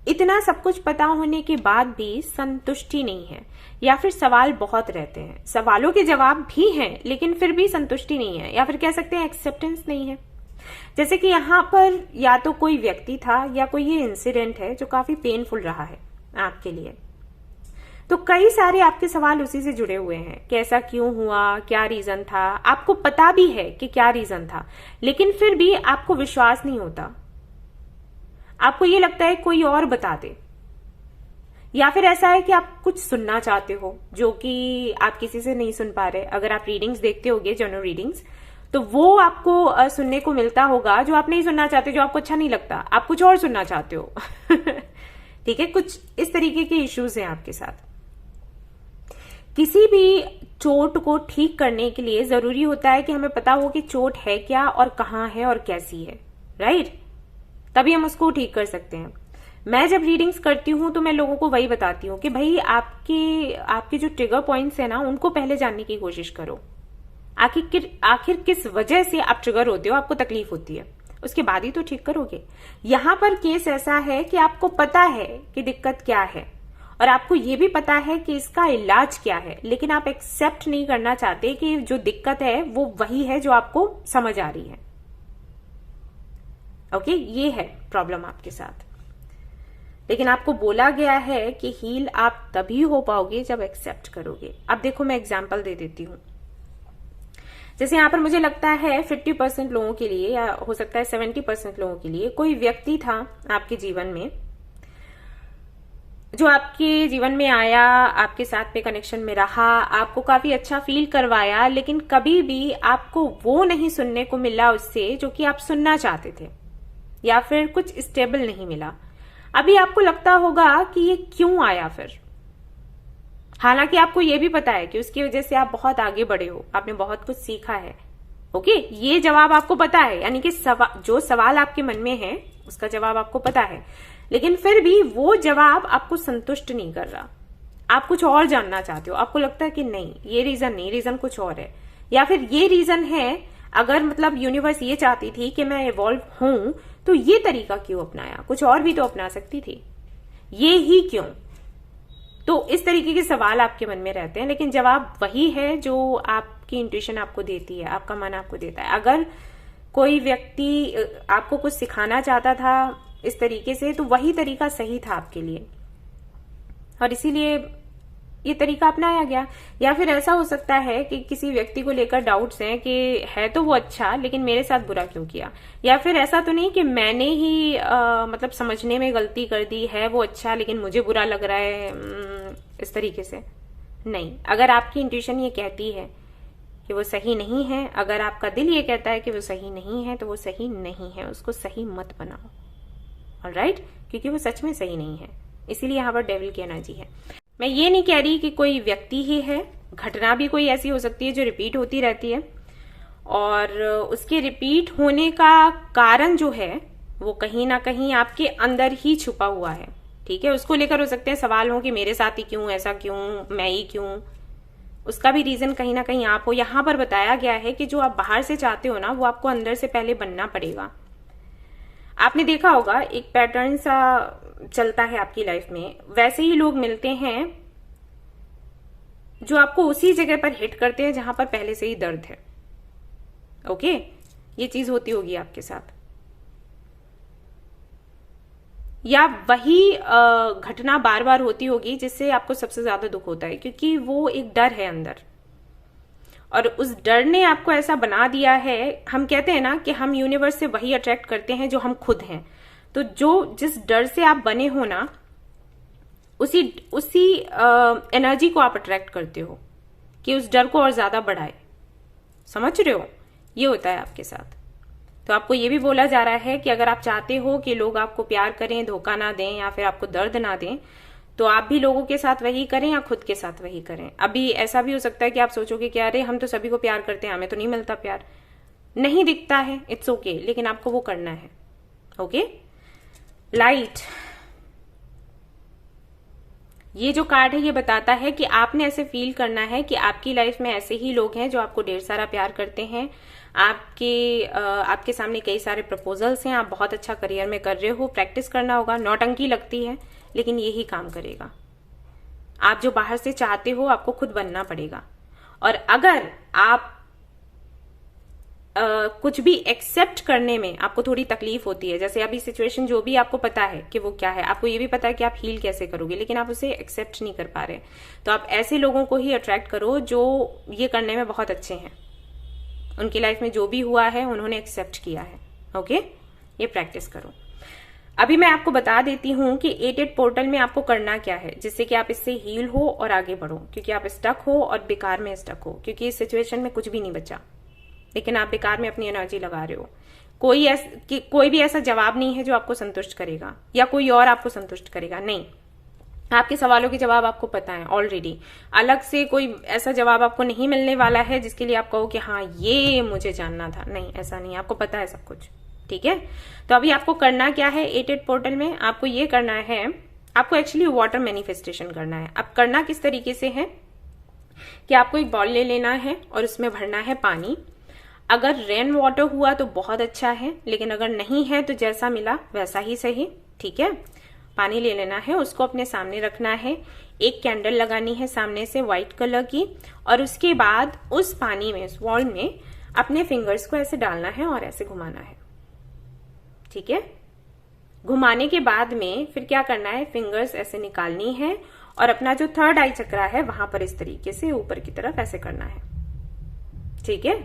इतना सब कुछ पता होने के बाद भी संतुष्टि नहीं है, या फिर सवाल बहुत रहते हैं, सवालों के जवाब भी हैं लेकिन फिर भी संतुष्टि नहीं है, या फिर कह सकते हैं एक्सेप्टेंस नहीं है। जैसे कि यहाँ पर या तो कोई व्यक्ति था या कोई ये इंसिडेंट है जो काफी पेनफुल रहा है आपके लिए, तो कई सारे आपके सवाल उसी से जुड़े हुए हैं कि ऐसा क्यों हुआ, क्या रीजन था। आपको पता भी है कि क्या रीजन था, लेकिन फिर भी आपको विश्वास नहीं होता, आपको ये लगता है कोई और बता दे, या फिर ऐसा है कि आप कुछ सुनना चाहते हो जो कि आप किसी से नहीं सुन पा रहे। अगर आप रीडिंग्स देखते होगे, जनरल रीडिंग्स, तो वो आपको सुनने को मिलता होगा जो आप नहीं सुनना चाहते, जो आपको अच्छा नहीं लगता, आप कुछ और सुनना चाहते हो। ठीक है, कुछ इस तरीके के इश्यूज हैं आपके साथ। किसी भी चोट को ठीक करने के लिए जरूरी होता है कि हमें पता हो कि चोट है क्या और कहाँ है और कैसी है, राइट? तभी हम उसको ठीक कर सकते हैं। मैं जब रीडिंग्स करती हूं तो मैं लोगों को वही बताती हूँ कि भाई आपके जो ट्रिगर पॉइंट्स है ना, उनको पहले जानने की कोशिश करो। आखिर किस वजह से आप ट्रिगर होते हो, आपको तकलीफ होती है, उसके बाद ही तो ठीक करोगे। यहां पर केस ऐसा है कि आपको पता है कि दिक्कत क्या है, और आपको ये भी पता है कि इसका इलाज क्या है, लेकिन आप एक्सेप्ट नहीं करना चाहते कि जो दिक्कत है वो वही है जो आपको समझ आ रही है। ओके, ये है प्रॉब्लम आपके साथ। लेकिन आपको बोला गया है कि हील आप तभी हो पाओगे जब एक्सेप्ट करोगे। अब देखो, मैं एग्जांपल दे देती हूं। जैसे यहां पर मुझे लगता है 50% लोगों के लिए, या हो सकता है 70% लोगों के लिए, कोई व्यक्ति था आपके जीवन में जो आपके जीवन में आया, आपके साथ में कनेक्शन में रहा, आपको काफी अच्छा फील करवाया, लेकिन कभी भी आपको वो नहीं सुनने को मिला उससे जो कि आप सुनना चाहते थे, या फिर कुछ स्टेबल नहीं मिला। अभी आपको लगता होगा कि ये क्यों आया फिर, हालांकि आपको ये भी पता है कि उसकी वजह से आप बहुत आगे बढ़े हो, आपने बहुत कुछ सीखा है। ओके, ये जवाब आपको पता है, यानी कि जो सवाल आपके मन में है उसका जवाब आपको पता है, लेकिन फिर भी वो जवाब आपको संतुष्ट नहीं कर रहा। आप कुछ और जानना चाहते हो, आपको लगता है कि नहीं, ये रीजन नहीं, रीजन कुछ और है, या फिर ये रीजन है। अगर मतलब यूनिवर्स ये चाहती थी कि मैं इवॉल्व हूं तो ये तरीका क्यों अपनाया, कुछ और भी तो अपना सकती थी, ये ही क्यों? तो इस तरीके के सवाल आपके मन में रहते हैं, लेकिन जवाब वही है जो आपकी इंट्यूशन आपको देती है, आपका मन आपको देता है। अगर कोई व्यक्ति आपको कुछ सिखाना चाहता था इस तरीके से, तो वही तरीका सही था आपके लिए और इसीलिए ये तरीका अपनाया गया। या फिर ऐसा हो सकता है कि किसी व्यक्ति को लेकर डाउट्स हैं कि है तो वो अच्छा, लेकिन मेरे साथ बुरा क्यों किया। या फिर ऐसा तो नहीं कि मैंने ही मतलब समझने में गलती कर दी, है वो अच्छा लेकिन मुझे बुरा लग रहा है, इस तरीके से नहीं। अगर आपकी इंट्यूशन ये कहती है कि वो सही नहीं है, अगर आपका दिल ये कहता है कि वो सही नहीं है, तो वो सही नहीं है, उसको सही मत बनाओ। ऑलराइट, क्योंकि वो सच में सही नहीं है। इसीलिए यहाँ पर डेविल की एनर्जी है। मैं ये नहीं कह रही कि कोई व्यक्ति ही है, घटना भी कोई ऐसी हो सकती है जो रिपीट होती रहती है और उसके रिपीट होने का कारण जो है वो कहीं ना कहीं आपके अंदर ही छुपा हुआ है। ठीक है, उसको लेकर हो सकते हैं सवाल हो कि मेरे साथ ही क्यों, ऐसा क्यों, मैं ही क्यों। उसका भी रीजन कहीं ना कहीं आप हो। यहां पर बताया गया है कि जो आप बाहर से चाहते हो ना, वो आपको अंदर से पहले बनना पड़ेगा। आपने देखा होगा एक पैटर्न सा चलता है आपकी लाइफ में, वैसे ही लोग मिलते हैं जो आपको उसी जगह पर हिट करते हैं जहां पर पहले से ही दर्द है। ओके, ये चीज होती होगी आपके साथ, या वही घटना बार बार होती होगी जिससे आपको सबसे ज्यादा दुख होता है, क्योंकि वो एक डर है अंदर और उस डर ने आपको ऐसा बना दिया है। हम कहते हैं ना कि हम यूनिवर्स से वही अट्रैक्ट करते हैं जो हम खुद हैं। तो जिस डर से आप बने हो ना, उसी एनर्जी को आप अट्रैक्ट करते हो कि उस डर को और ज्यादा बढ़ाए। समझ रहे हो, ये होता है आपके साथ। तो आपको ये भी बोला जा रहा है कि अगर आप चाहते हो कि लोग आपको प्यार करें, धोखा ना दें या फिर आपको दर्द ना दें, तो आप भी लोगों के साथ वही करें या खुद के साथ वही करें। अभी ऐसा भी हो सकता है कि आप सोचोगे कि अरे हम तो सभी को प्यार करते हैं, हमें तो नहीं मिलता प्यार, नहीं दिखता है, इट्स ओके, लेकिन आपको वो करना है। ओके, लाइट, ये जो कार्ड है ये बताता है कि आपने ऐसे फील करना है कि आपकी लाइफ में ऐसे ही लोग हैं जो आपको ढेर सारा प्यार करते हैं। आपके सामने कई सारे प्रपोजल्स हैं, आप बहुत अच्छा करियर में कर रहे हो, प्रैक्टिस करना होगा। नौटंकी लगती है लेकिन यही काम करेगा। आप जो बाहर से चाहते हो आपको खुद बनना पड़ेगा। और अगर आप कुछ भी एक्सेप्ट करने में आपको थोड़ी तकलीफ होती है, जैसे अभी सिचुएशन जो भी आपको पता है कि वो क्या है, आपको ये भी पता है कि आप हील कैसे करोगे, लेकिन आप उसे एक्सेप्ट नहीं कर पा रहे, तो आप ऐसे लोगों को ही अट्रैक्ट करो जो ये करने में बहुत अच्छे हैं। उनकी लाइफ में जो भी हुआ है उन्होंने एक्सेप्ट किया है। ओके, ये प्रैक्टिस करो। अभी मैं आपको बता देती हूं कि 8-8 पोर्टल में आपको करना क्या है जिससे कि आप इससे हील हो और आगे बढ़ो, क्योंकि आप स्टक हो और बेकार में स्टक हो, क्योंकि इस सिचुएशन में कुछ भी नहीं बचा, लेकिन आप बेकार में अपनी एनर्जी लगा रहे हो। कोई भी ऐसा जवाब नहीं है जो आपको संतुष्ट करेगा या कोई और आपको संतुष्ट करेगा, नहीं। आपके सवालों के जवाब आपको पता है ऑलरेडी। अलग से कोई ऐसा जवाब आपको नहीं मिलने वाला है जिसके लिए आप कहो कि हाँ ये मुझे जानना था, नहीं, ऐसा नहीं, आपको पता है सब कुछ। ठीक है, तो अभी आपको करना क्या है 8-8 पोर्टल में, आपको ये करना है, आपको एक्चुअली वाटर मैनिफेस्टेशन करना है। अब करना किस तरीके से है कि आपको एक बॉल ले लेना है और उसमें भरना है पानी। अगर रेन वाटर हुआ तो बहुत अच्छा है, लेकिन अगर नहीं है तो जैसा मिला वैसा ही सही। ठीक है, पानी ले लेना है, उसको अपने सामने रखना है, एक कैंडल लगानी है सामने से व्हाइट कलर की, और उसके बाद उस पानी में, उस बॉल में अपने फिंगर्स को ऐसे डालना है और ऐसे घुमाना है। ठीक है, घुमाने के बाद में फिर क्या करना है, फिंगर्स ऐसे निकालनी है और अपना जो थर्ड आई चक्रा है वहां पर इस तरीके से ऊपर की तरफ ऐसे करना है। ठीक है,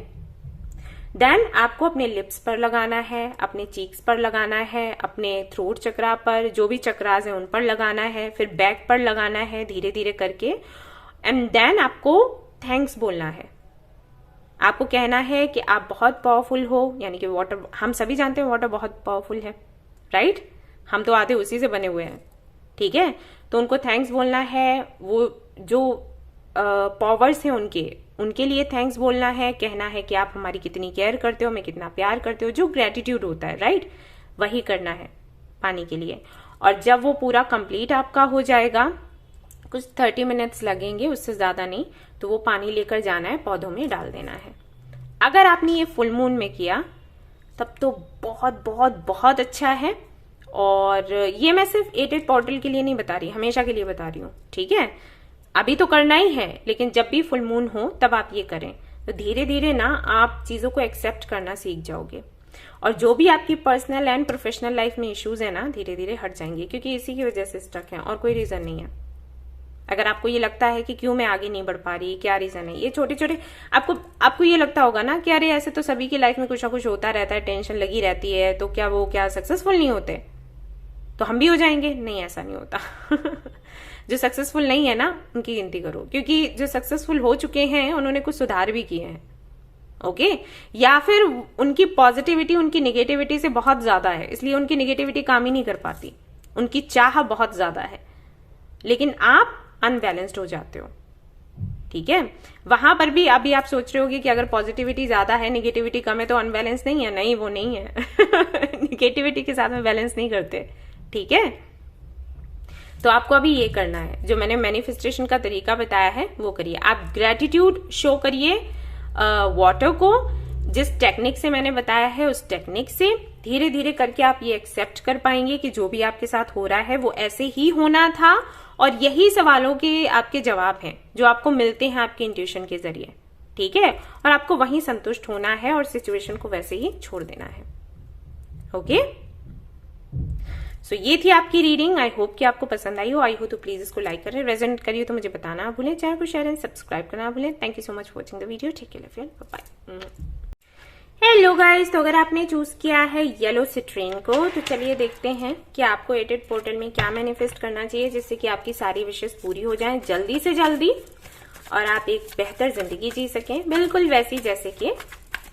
देन आपको अपने लिप्स पर लगाना है, अपने चीक्स पर लगाना है, अपने थ्रोट चक्रा पर, जो भी चक्रास है उन पर लगाना है, फिर बैक पर लगाना है धीरे धीरे करके। एंड देन आपको थैंक्स बोलना है। आपको कहना है कि आप बहुत पावरफुल हो, यानी कि वाटर, हम सभी जानते हैं वाटर बहुत पावरफुल है, राइट? हम तो आधे उसी से बने हुए हैं। ठीक है, तो उनको थैंक्स बोलना है। वो जो पावर्स हैं उनके लिए थैंक्स बोलना है, कहना है कि आप हमारी कितनी केयर करते हो, हमें कितना प्यार करते हो, जो ग्रेटिट्यूड होता है, राइट? वही करना है पानी के लिए। और जब वो पूरा कंप्लीट आपका हो जाएगा, कुछ 30 मिनट्स लगेंगे, उससे ज्यादा नहीं, तो वो पानी लेकर जाना है, पौधों में डाल देना है। अगर आपने ये फुल मून में किया तब तो बहुत बहुत बहुत अच्छा है। और ये मैं सिर्फ 8-8 पोर्टल के लिए नहीं बता रही, हमेशा के लिए बता रही हूँ। ठीक है, अभी तो करना ही है, लेकिन जब भी फुल मून हो तब आप ये करें, तो धीरे धीरे ना आप चीजों को एक्सेप्ट करना सीख जाओगे। और जो भी आपकी पर्सनल एंड प्रोफेशनल लाइफ में इश्यूज है ना, धीरे धीरे हट जाएंगे, क्योंकि इसी की वजह से स्टक है और कोई रीजन नहीं है। अगर आपको ये लगता है कि क्यों मैं आगे नहीं बढ़ पा रही, क्या रीजन है, ये छोटे छोटे आपको ये लगता होगा ना कि अरे ऐसे तो सभी की लाइफ में कुछ ना कुछ होता रहता है, टेंशन लगी रहती है, तो क्या वो क्या सक्सेसफुल नहीं होते, तो हम भी हो जाएंगे? नहीं, ऐसा नहीं होता। जो सक्सेसफुल नहीं है ना, उनकी गिनती करो, क्योंकि जो सक्सेसफुल हो चुके हैं उन्होंने कुछ सुधार भी किए हैं। ओके, या फिर उनकी पॉजिटिविटी उनकी निगेटिविटी से बहुत ज्यादा है, इसलिए उनकी निगेटिविटी काम ही नहीं कर पाती, उनकी चाह बहुत ज्यादा है, लेकिन आप अनबैलेंस्ड हो जाते हो। ठीक है, वहां पर भी अभी आप सोच रहे होगे कि अगर पॉजिटिविटी ज्यादा है निगेटिविटी कम है तो अनबैलेंस नहीं है। नहीं, वो नहीं है। निगेटिविटी के साथ में बैलेंस नहीं करते। ठीक है, तो आपको अभी ये करना है, जो मैंने मैनिफेस्टेशन का तरीका बताया है वो करिए। आप ग्रेटिट्यूड शो करिए वाटर को, जिस टेक्निक से मैंने बताया है उस टेक्निक से धीरे धीरे करके आप ये एक्सेप्ट कर पाएंगे कि जो भी आपके साथ हो रहा है वो ऐसे ही होना था, और यही सवालों के आपके जवाब हैं जो आपको मिलते हैं आपके इंट्यूशन के जरिए। ठीक है, और आपको वहीं संतुष्ट होना है और सिचुएशन को वैसे ही छोड़ देना है। ओके, सो ये थी आपकी रीडिंग। आई होप कि आपको पसंद आई हो। आई हो तो प्लीज इसको लाइक करें, रेजोनेट करिए तो मुझे बताना ना भूलें, चैनल को शेयर एंड सब्सक्राइब करना ना भूलें। Thank you so much for watching the video. Take care, bye. Hello guys, तो अगर आपने चूज किया है येलो सिट्रीन को, तो चलिए देखते हैं कि आपको एडिट पोर्टल में क्या मैनिफेस्ट करना चाहिए जिससे कि आपकी सारी विशेष पूरी हो जाएं जल्दी से जल्दी और आप एक बेहतर जिंदगी जी सकें, बिल्कुल वैसी जैसे कि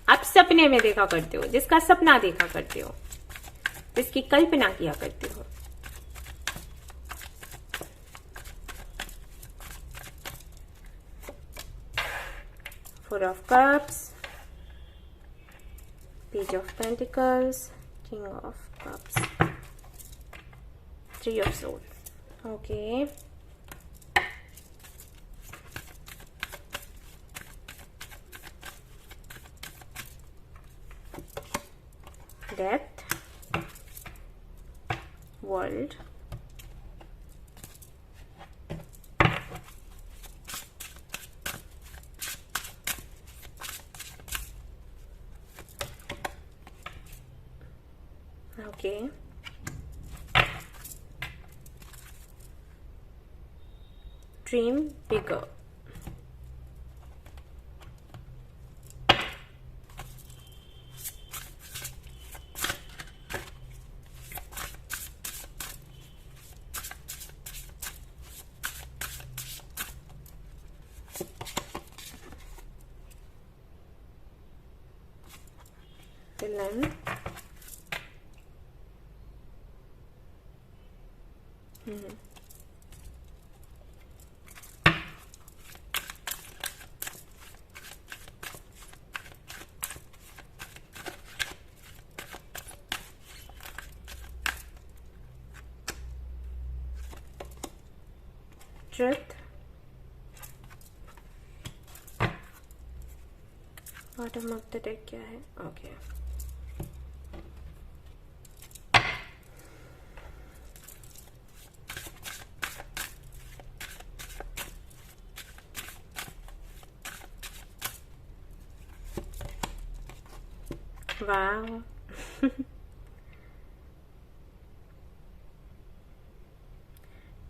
आप सपने में देखा करते हो, जिसका सपना देखा करते हो, जिसकी कल्पना किया करते हो। Four of cups, Page of Pentacles, King of Cups, Three of Swords. Okay. Death, World, okay, Dream Bigger, Villain, Truth, bottom of the deck क्या है? Okay, wow.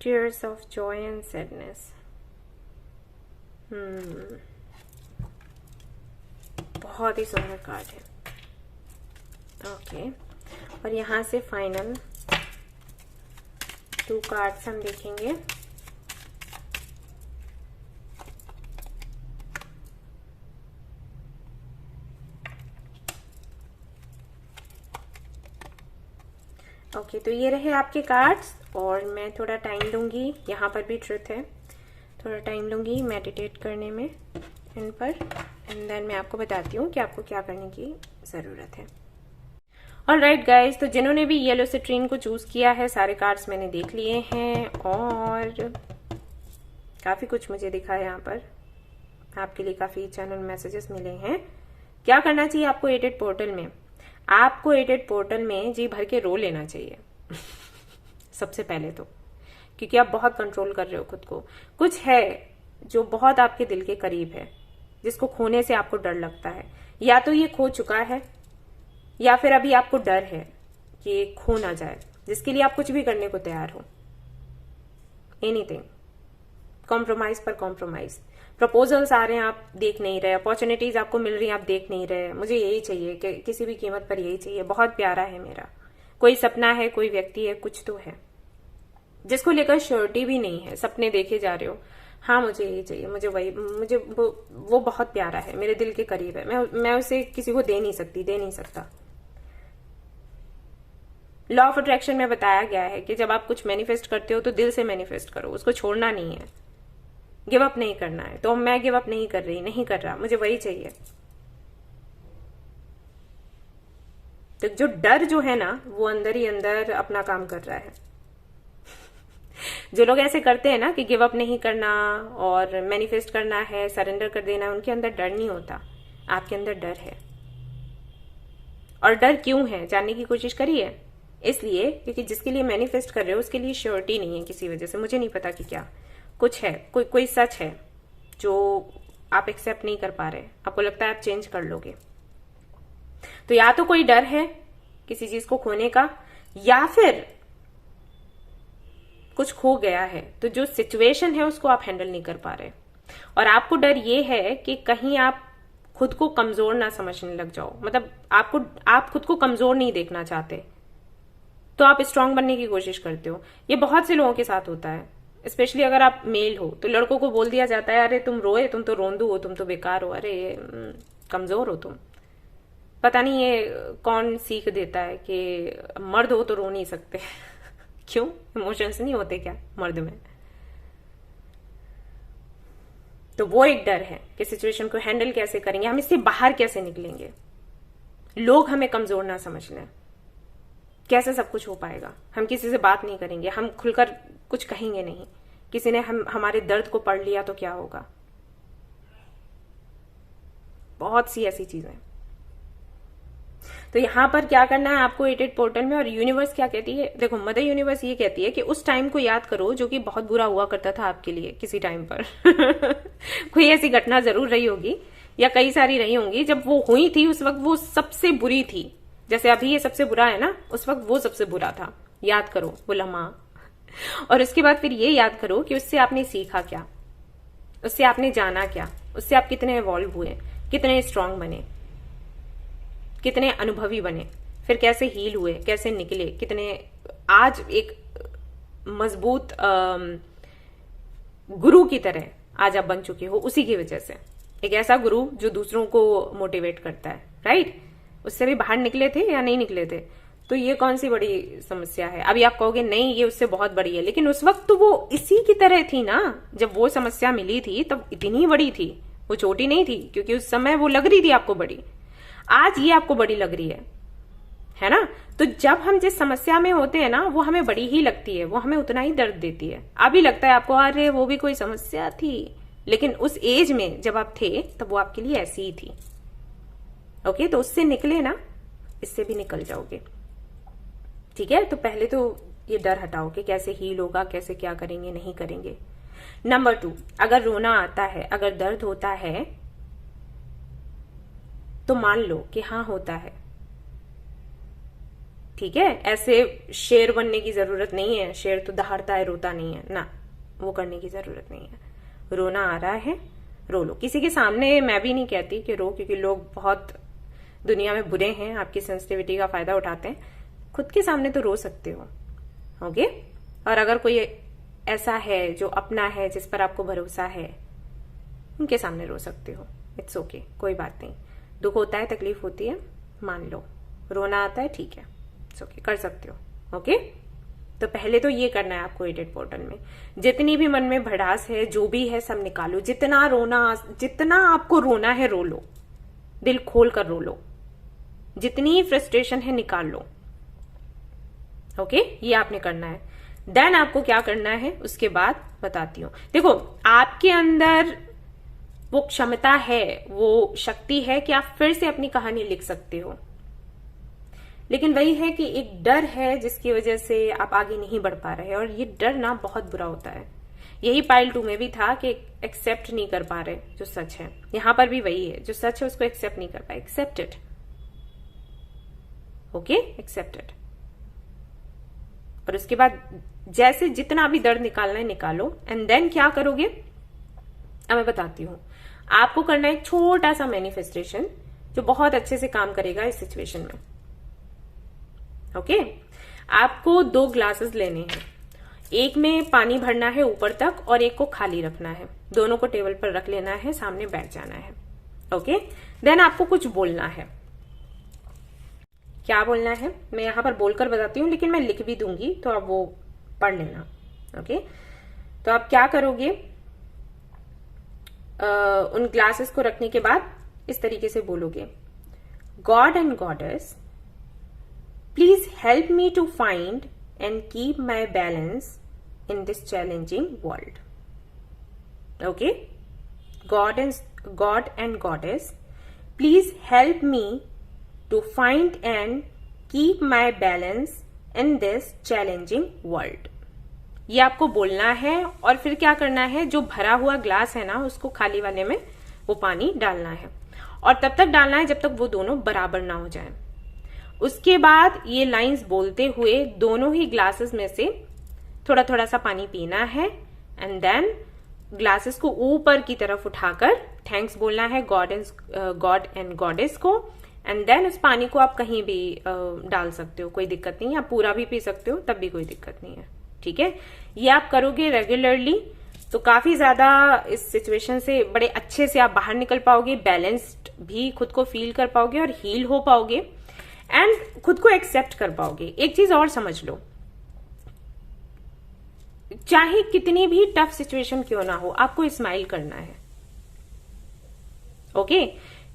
Tears of joy and sadness. बहुत ही सुंदर card है। Okay, और यहाँ से final 2 cards हम देखेंगे। ओके, तो ये रहे आपके कार्ड्स, और मैं थोड़ा टाइम लूंगी, यहाँ पर भी ट्रुथ है, थोड़ा टाइम लूंगी मेडिटेट करने में इन पर, एंड देन मैं आपको बताती हूँ कि आपको क्या करने की ज़रूरत है। ऑलराइट गाइज, तो जिन्होंने भी येलो सिट्रीन को चूज किया है, सारे कार्ड्स मैंने देख लिए हैं और काफ़ी कुछ मुझे दिखा है यहाँ पर, आपके लिए काफ़ी चैनल मैसेजेस मिले हैं। क्या करना चाहिए आपको एडिट पोर्टल में? आपको एडिट पोर्टल में जी भर के रो लेना चाहिए। सबसे पहले तो, क्योंकि आप बहुत कंट्रोल कर रहे हो खुद को। कुछ है जो बहुत आपके दिल के करीब है, जिसको खोने से आपको डर लगता है। या तो ये खो चुका है, या फिर अभी आपको डर है कि खो ना जाए, जिसके लिए आप कुछ भी करने को तैयार हो। एनीथिंग, कॉम्प्रोमाइज पर कॉम्प्रोमाइज। प्रपोजल्स आ रहे हैं, आप देख नहीं रहे। अपॉर्चुनिटीज आपको मिल रही हैं, आप देख नहीं रहे। मुझे यही चाहिए कि किसी भी कीमत पर यही चाहिए, बहुत प्यारा है मेरा। कोई सपना है, कोई व्यक्ति है, कुछ तो है जिसको लेकर श्योरिटी भी नहीं है। सपने देखे जा रहे हो, हाँ मुझे यही चाहिए, मुझे वही, मुझे वो बहुत प्यारा है, मेरे दिल के करीब है, मैं उसे किसी को दे नहीं सकती, दे नहीं सकता। लॉ ऑफ अट्रैक्शन में बताया गया है कि जब आप कुछ मैनिफेस्ट करते हो तो दिल से मैनिफेस्ट करो, उसको छोड़ना नहीं है, गिव अप नहीं करना है। तो मैं गिव अप नहीं कर रही, नहीं कर रहा, मुझे वही चाहिए। तो जो डर जो है ना, वो अंदर ही अंदर अपना काम कर रहा है। जो लोग ऐसे करते हैं ना कि गिव अप नहीं करना और मैनिफेस्ट करना है, सरेंडर कर देना, उनके अंदर डर नहीं होता, आपके अंदर डर है। और डर क्यों है जानने की कोशिश करिए। इसलिए क्योंकि जिसके लिए मैनिफेस्ट कर रहे हो उसके लिए श्योरिटी नहीं है किसी वजह से, मुझे नहीं पता कि क्या, कुछ है, कोई सच है जो आप एक्सेप्ट नहीं कर पा रहे, आपको लगता है आप चेंज कर लोगे। तो या तो कोई डर है किसी चीज को खोने का, या फिर कुछ खो गया है, तो जो सिचुएशन है उसको आप हैंडल नहीं कर पा रहे। और आपको डर ये है कि कहीं आप खुद को कमजोर ना समझने लग जाओ, मतलब आप खुद को कमजोर नहीं देखना चाहते, तो आप स्ट्रांग बनने की कोशिश करते हो। ये बहुत से लोगों के साथ होता है, स्पेशली अगर आप मेल हो तो लड़कों को बोल दिया जाता है, अरे तुम रोए, तुम तो रोंदू हो, तुम तो बेकार हो, अरे कमजोर हो तुम। पता नहीं ये कौन सीख देता है कि मर्द हो तो रो नहीं सकते। क्यों, इमोशंस नहीं होते क्या मर्द में? तो वो एक डर है कि सिचुएशन को हैंडल कैसे करेंगे, हम इससे बाहर कैसे निकलेंगे, लोग हमें कमजोर ना समझ लें, कैसे सब कुछ हो पाएगा। हम किसी से बात नहीं करेंगे, हम खुलकर कुछ कहेंगे नहीं, किसी ने हमारे दर्द को पढ़ लिया तो क्या होगा। बहुत सी ऐसी चीजें। तो यहां पर क्या करना है आपको 88 पोर्टल में, और यूनिवर्स क्या कहती है, देखो मदर यूनिवर्स ये कहती है कि उस टाइम को याद करो जो कि बहुत बुरा हुआ करता था आपके लिए किसी टाइम पर। कोई ऐसी घटना जरूर रही होगी या कई सारी रही होंगी, जब वो हुई थी उस वक्त वो सबसे बुरी थी। जैसे अभी ये सबसे बुरा है ना, उस वक्त वो सबसे बुरा था। याद करो वो लम्हा, और उसके बाद फिर ये याद करो कि उससे आपने सीखा क्या, उससे आपने जाना क्या, उससे आप कितने इवॉल्व हुए, कितने स्ट्रांग बने, कितने अनुभवी बने, फिर कैसे हील हुए, कैसे निकले, कितने आज एक मजबूत गुरु की तरह आज आप बन चुके हो, उसी की वजह से। एक ऐसा गुरु जो दूसरों को मोटिवेट करता है, राइट? उससे भी बाहर निकले थे या नहीं निकले थे? तो ये कौन सी बड़ी समस्या है? अभी आप कहोगे नहीं ये उससे बहुत बड़ी है, लेकिन उस वक्त तो वो इसी की तरह थी ना। जब वो समस्या मिली थी तब इतनी बड़ी थी, वो छोटी नहीं थी, क्योंकि उस समय वो लग रही थी आपको बड़ी। आज ये आपको बड़ी लग रही है ना? तो जब हम जिस समस्या में होते हैं ना, वो हमें बड़ी ही लगती है, वो हमें उतना ही दर्द देती है। अभी लगता है आपको अरे वो भी कोई समस्या थी, लेकिन उस एज में जब आप थे तब वो आपके लिए ऐसी ही थी। ओके, तो उससे निकले ना, इससे भी निकल जाओगे। ठीक है, तो पहले तो ये डर हटाओ कि कैसे हील होगा, कैसे क्या करेंगे, नहीं करेंगे। नंबर 2, अगर रोना आता है, अगर दर्द होता है, तो मान लो कि हाँ होता है। ठीक है, ऐसे शेर बनने की जरूरत नहीं है, शेर तो दहाड़ता है, रोता नहीं है ना, वो करने की जरूरत नहीं है। रोना आ रहा है, रो लो। किसी के सामने मैं भी नहीं कहती कि रो, क्योंकि लोग बहुत दुनिया में बुरे हैं, आपकी सेंसिटिविटी का फायदा उठाते हैं। खुद के सामने तो रो सकते हो, ओके? और अगर कोई ऐसा है जो अपना है, जिस पर आपको भरोसा है, उनके सामने रो सकते हो। इट्स ओके, कोई बात नहीं। दुख होता है, तकलीफ होती है, मान लो। रोना आता है, ठीक है, इट्स ओके, कर सकते हो। ओके, तो पहले तो ये करना है आपको 88 पोर्टल में। जितनी भी मन में भड़ास है, जो भी है, सब निकालो। जितना रोना, जितना आपको रोना है रो लो, दिल खोल कर रो लो। जितनी फ्रस्ट्रेशन है निकाल लो। ओके, ये आपने करना है। देन आपको क्या करना है उसके बाद बताती हूं। देखो, आपके अंदर वो क्षमता है, वो शक्ति है कि आप फिर से अपनी कहानी लिख सकते हो। लेकिन वही है कि एक डर है जिसकी वजह से आप आगे नहीं बढ़ पा रहे, और ये डर ना बहुत बुरा होता है। यही पाइल 2 में भी था कि एक्सेप्ट नहीं कर पा रहे जो सच है। यहां पर भी वही है, जो सच है उसको एक्सेप्ट नहीं कर पाए। Accept it, okay, accepted. और उसके बाद जैसे जितना भी दर्द निकालना है निकालो, एंड देन क्या करोगे अब मैं बताती हूं। आपको करना है एक छोटा सा मैनिफेस्टेशन जो बहुत अच्छे से काम करेगा इस सिचुएशन में। ओके, आपको 2 ग्लासेस लेने हैं, एक में पानी भरना है ऊपर तक और एक को खाली रखना है। दोनों को टेबल पर रख लेना है, सामने बैठ जाना है। ओके, देन आपको कुछ बोलना है। क्या बोलना है मैं यहां पर बोलकर बताती हूँ, लेकिन मैं लिख भी दूंगी तो आप वो पढ़ लेना। ओके, तो आप क्या करोगे, उन ग्लासेस को रखने के बाद इस तरीके से बोलोगे, god and goddess please help me to find and keep my balance in this challenging world. Okay, god and goddess please help me to find and keep my balance in this challenging world. ये आपको बोलना है और फिर क्या करना है, जो भरा हुआ ग्लास है ना उसको खाली वाले में वो पानी डालना है, और तब तक डालना है जब तक वो दोनों बराबर ना हो जाए। उसके बाद ये लाइंस बोलते हुए दोनों ही ग्लासेस में से थोड़ा थोड़ा सा पानी पीना है, एंड देन ग्लासेस को ऊपर की तरफ उठाकर थैंक्स बोलना है गॉड एंड गॉडेस को, एंड देन उस पानी को आप कहीं भी डाल सकते हो, कोई दिक्कत नहीं है। आप पूरा भी पी सकते हो, तब भी कोई दिक्कत नहीं है। ठीक है, ये आप करोगे रेगुलरली तो काफी ज्यादा इस सिचुएशन से बड़े अच्छे से आप बाहर निकल पाओगे, बैलेंस्ड भी खुद को फील कर पाओगे और हील हो पाओगे, एंड खुद को एक्सेप्ट कर पाओगे। एक चीज और समझ लो, चाहे कितनी भी टफ सिचुएशन क्यों ना हो, आपको स्माइल करना है। ओके,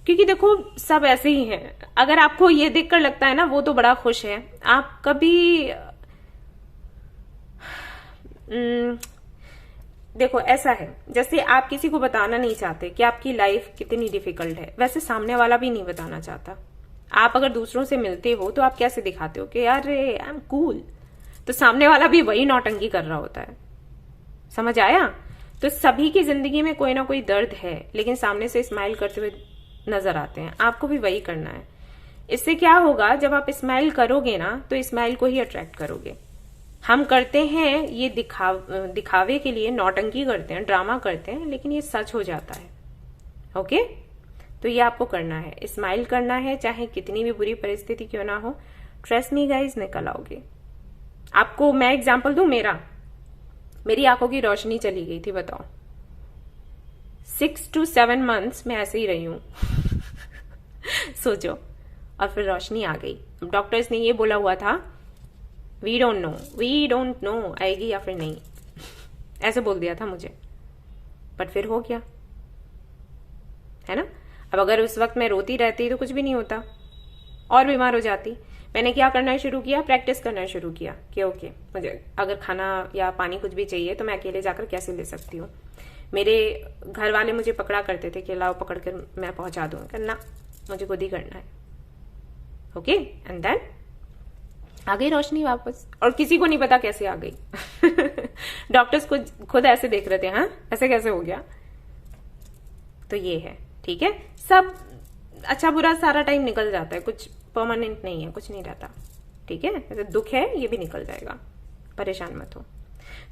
क्योंकि देखो सब ऐसे ही हैं। अगर आपको ये देखकर लगता है ना वो तो बड़ा खुश है, आप कभी देखो ऐसा है जैसे आप किसी को बताना नहीं चाहते कि आपकी लाइफ कितनी डिफिकल्ट है, वैसे सामने वाला भी नहीं बताना चाहता। आप अगर दूसरों से मिलते हो तो आप कैसे दिखाते हो कि यार आई एम कूल, तो सामने वाला भी वही नौटंकी कर रहा होता है। समझ आया? तो सभी की जिंदगी में कोई ना कोई दर्द है, लेकिन सामने से स्माइल करते हुए नजर आते हैं। आपको भी वही करना है। इससे क्या होगा, जब आप स्माइल करोगे ना तो स्माइल को ही अट्रैक्ट करोगे। हम करते हैं ये दिखावे के लिए, नौटंकी करते हैं, ड्रामा करते हैं, लेकिन ये सच हो जाता है। ओके, तो ये आपको करना है, स्माइल करना है, चाहे कितनी भी बुरी परिस्थिति क्यों ना हो। ट्रस्ट मी गाइस, निकल आओगे। आपको मैं एग्जांपल दूं, मेरी आंखों की रोशनी चली गई थी, बताओ 6 to 7 months में ऐसे ही रही हूं सोचो, और फिर रोशनी आ गई। डॉक्टर्स ने ये बोला हुआ था, वी डोंट नो आएगी या फिर नहीं, ऐसे बोल दिया था मुझे, बट फिर हो गया, है ना। अब अगर उस वक्त मैं रोती रहती तो कुछ भी नहीं होता, और बीमार हो जाती। मैंने क्या करना शुरू किया, प्रैक्टिस करना शुरू किया कि ओके, मुझे अगर खाना या पानी कुछ भी चाहिए तो मैं अकेले जाकर कैसे ले सकती हूँ। मेरे घर वाले मुझे पकड़ा करते थे कि लाओ पकड़ कर मैं पहुंचा दूँ, करना मुझे खुद ही करना है। ओके, एंड देन आ गई रोशनी वापस, और किसी को नहीं पता कैसे आ गई डॉक्टर्स को खुद ऐसे देख रहे थे, हाँ ऐसे कैसे हो गया। तो ये है, ठीक है। सब अच्छा बुरा सारा टाइम निकल जाता है, कुछ परमानेंट नहीं है, कुछ नहीं रहता, ठीक है। जैसे दुख है ये भी निकल जाएगा, परेशान मत हो।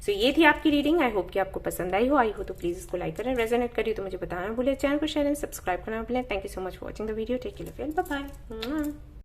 सो ये थी आपकी रीडिंग। आई होप कि आपको पसंद आई हो तो प्लीज इसको लाइक करें, रेजोनेट करिए तो मुझे बताना भूले, चैनल को शेयर एंड सब्सक्राइब करना भूलें। Thank you so much for watching the video, take care, bye bye.